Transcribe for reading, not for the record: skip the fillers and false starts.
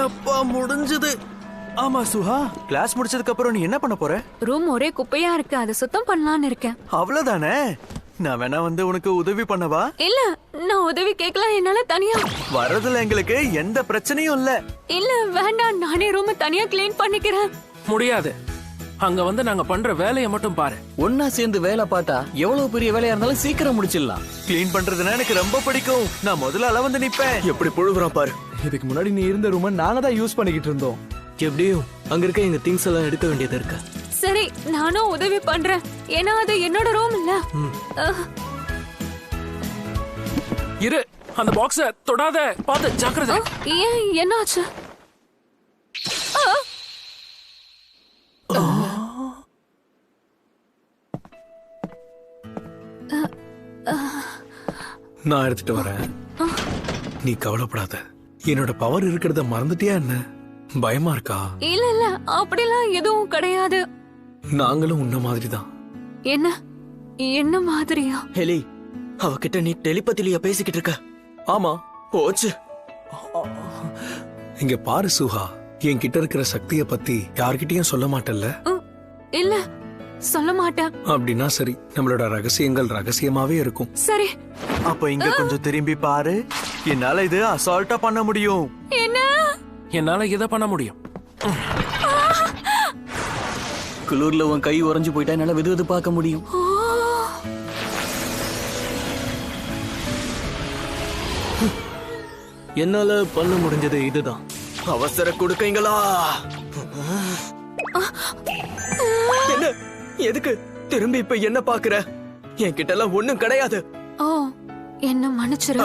எப்பா முடிஞ்சது. ஆமா சுஹா, கிளாஸ் முடிச்சதுக்கு அப்புறம் நீ என்ன பண்ண போற? ரூம் ஒரே குப்பையா இருக்கு, அதை சுத்தம் பண்ணலாம்னு இருக்கேன். அவ்வளவுதானே? நான் வேணா வந்து உனக்கு உதவி பண்ணவா? இல்ல, நான் உதவி கேட்கலாம், என்னால தனியா. வரதுல எங்களுக்கு எந்த பிரச்சனையும் இல்ல. இல்ல வேண்டாம், நானே ரூம் தனியா கிளீன் பண்ணிக்கிறேன். முடியாது. அங்க வந்து நாங்க பண்ற வேலையை மட்டும் பாரு. ஒன்னா சேர்ந்து வேலை பார்த்தா எவ்வளவு பெரிய வேலையா இருந்தாலும் சீக்கிரம் முடிச்சிடலாம். கிளீன் பண்றதுன்னா எனக்கு ரொம்ப பிடிக்கும். நான் முதல்ல வந்து நிப்பேன். எப்படி புழுகுறான் பாரு. இதுக்கு முன்னாடி நீ இருந்த ரூமை நாங்க தான் யூஸ் பண்ணிக்கிட்டு இருந்தோம். எப்படியும் அங்க இருக்க எங்க திங்ஸ் எல்லாம் எடுக்க வேண்டியது இருக்கு. சரி, நானும் உதவி பண்றேன், ஏன்னா அது என்னோட ரூம் இல்ல. இரு, அந்த பாக்ஸ தொடாத, பாத்து ஜாக்கிரதை. ஏன், என்னாச்சு? நான் எடுத்துட்டு வரேன். நீ கவலைப்படாத. என்னோட பவர் இருக்கிறத மறந்துட்டியா என்ன? பயமா இருக்கா? இல்ல இல்ல, அப்படிலாம் எதுவும் கிடையாது. நாங்களும் உன்ன மாதிரிதான். என்ன என்ன மாதிரியா? ஹெலி, அவகிட்ட நீ டெலிபதிலியா பேசிக்கிட்டு இருக்க? ஆமா, போச்சு. இங்க பாரு சுஹா, என்கிட்ட இருக்கிற சக்திய பத்தி யார்கிட்டயும் சொல்ல மாட்டல்ல? இல்ல, சொல்ல மாட்டேன். அப்படின்னா சரி, நம்மளோட ரகசியங்கள் ரகசியமாவே இருக்கும். சரி. அப்ப இங்க கொஞ்சம் திரும்பி பாரு. என்னால இது அசால்ட்டா பண்ண முடியும். என்ன? என்னால இதை பண்ண முடியும். குளூர்ல உன் கை உறைஞ்சு போயிட்டா என்னால வெது பார்க்க முடியும். என்னால பண்ண முடிஞ்சது இதுதான். அவசர கொடுக்கீங்களா? என்ன, எதுக்கு திரும்பி இப்ப என்ன பாக்குற? என்கிட்ட எல்லாம் ஒண்ணும் கிடையாது. ஓ, என்ன மன்னிச்சிரு.